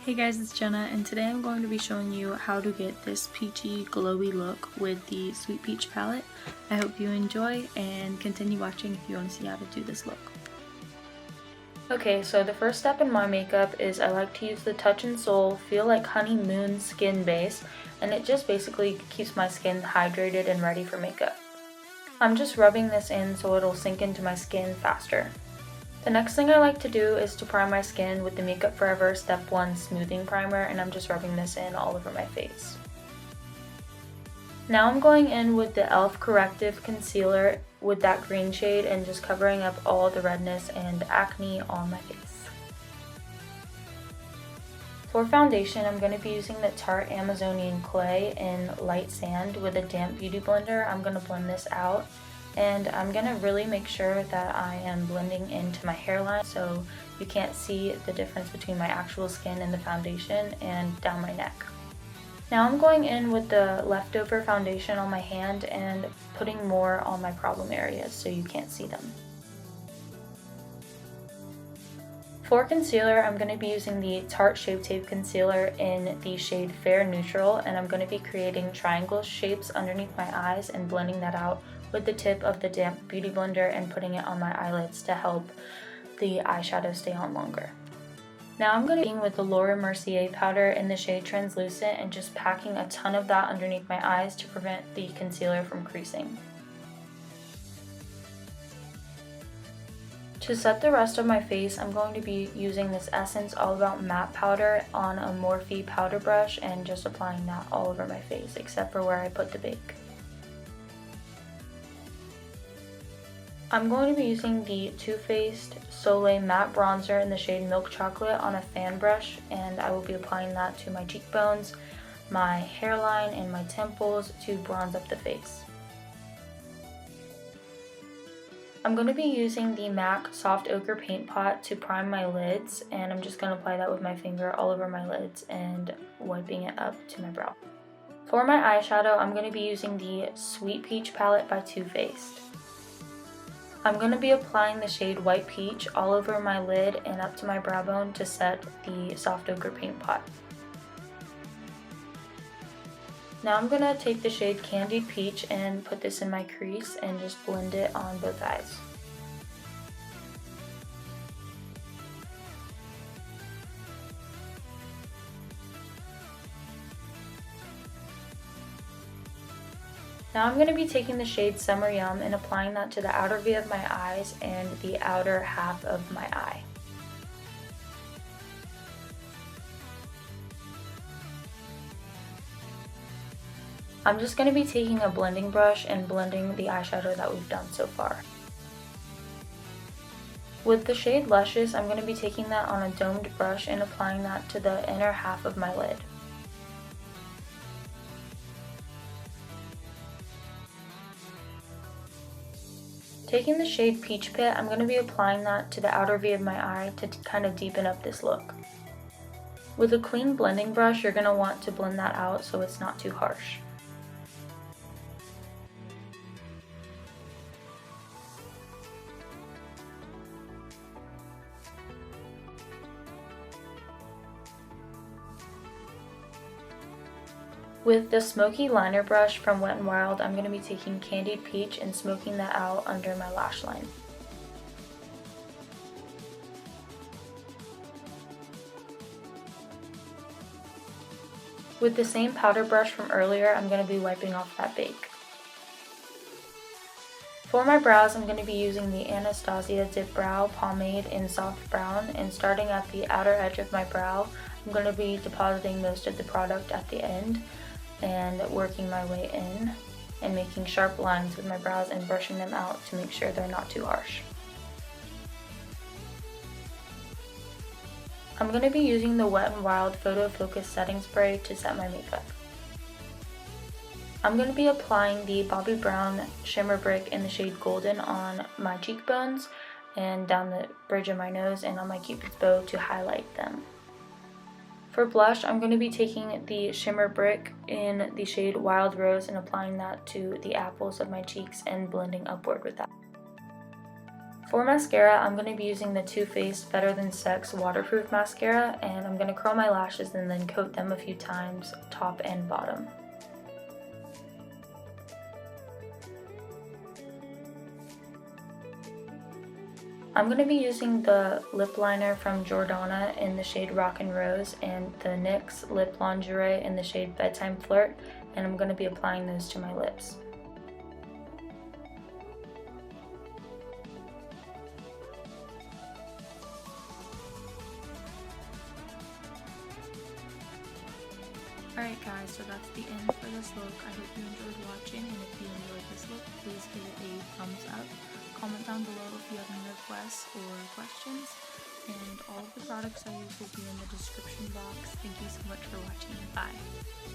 Hey guys, it's Jenna, and today I'm going to be showing you how to get this peachy glowy look with the Sweet Peach palette. I hope you enjoy and continue watching if you want to see how to do this look. Okay, so the first step in my makeup is I like to use the Touch and Soul Feel Like Honeymoon Skin Base, and it just basically keeps my skin hydrated and ready for makeup. I'm just rubbing this in so it'll sink into my skin faster. The next thing I like to do is to prime my skin with the Makeup Forever Step 1 Smoothing Primer, and I'm just rubbing this in all over my face. Now I'm going in with the e.l.f. Corrective Concealer with that green shade and just covering up all the redness and acne on my face. For foundation, I'm going to be using the Tarte Amazonian Clay in Light Sand with a damp beauty blender. I'm going to blend this out. And I'm going to really make sure that I am blending into my hairline so you can't see the difference between my actual skin and the foundation and down my neck. Now I'm going in with the leftover foundation on my hand and putting more on my problem areas so you can't see them. For concealer, I'm going to be using the Tarte Shape Tape Concealer in the shade Fair Neutral, and I'm going to be creating triangle shapes underneath my eyes and blending that out with the tip of the damp beauty blender and putting it on my eyelids to help the eyeshadow stay on longer. Now I'm going to be with the Laura Mercier powder in the shade Translucent and just packing a ton of that underneath my eyes to prevent the concealer from creasing. To set the rest of my face, I'm going to be using this Essence All About Matte powder on a Morphe powder brush and just applying that all over my face except for where I put the bake. I'm going to be using the Too Faced Soleil Matte Bronzer in the shade Milk Chocolate on a fan brush, and I will be applying that to my cheekbones, my hairline, and my temples to bronze up the face. I'm going to be using the MAC Soft Ochre Paint Pot to prime my lids, and I'm just going to apply that with my finger all over my lids and wiping it up to my brow. For my eyeshadow, I'm going to be using the Sweet Peach palette by Too Faced. I'm going to be applying the shade White Peach all over my lid and up to my brow bone to set the Soft Ochre Paint Pot. Now I'm going to take the shade Candied Peach and put this in my crease and just blend it on both eyes. Now I'm going to be taking the shade Summer Yum and applying that to the outer V of my eyes and the outer half of my eye. I'm just going to be taking a blending brush and blending the eyeshadow that we've done so far. With the shade Luscious, I'm going to be taking that on a domed brush and applying that to the inner half of my lid. Taking the shade Peach Pit, I'm going to be applying that to the outer V of my eye to kind of deepen up this look. With a clean blending brush, you're going to want to blend that out so it's not too harsh. With the Smoky Liner Brush from Wet n Wild, I'm going to be taking Candied Peach and smoking that out under my lash line. With the same powder brush from earlier, I'm going to be wiping off that bake. For my brows, I'm going to be using the Anastasia Dip Brow Pomade in Soft Brown, and starting at the outer edge of my brow, I'm going to be depositing most of the product at the end and working my way in and making sharp lines with my brows and brushing them out to make sure they're not too harsh. I'm going to be using the Wet n Wild Photo Focus Setting Spray to set my makeup. I'm going to be applying the Bobbi Brown Shimmer Brick in the shade Golden on my cheekbones and down the bridge of my nose and on my Cupid's bow to highlight them. For blush, I'm going to be taking the Shimmer Brick in the shade Wild Rose and applying that to the apples of my cheeks and blending upward with that. For mascara, I'm going to be using the Too Faced Better Than Sex Waterproof Mascara, and I'm going to curl my lashes and then coat them a few times, top and bottom. I'm going to be using the lip liner from Jordana in the shade Rockin' Rose and the NYX Lip Lingerie in the shade Bedtime Flirt, and I'm going to be applying those to my lips. Alright guys, so that's the end for this look. I hope you enjoyed watching, and if you enjoyed this look, please give it a thumbs up. Comment down below if you have any requests or questions, and all of the products I use will be in the description box. Thank you so much for watching. Bye!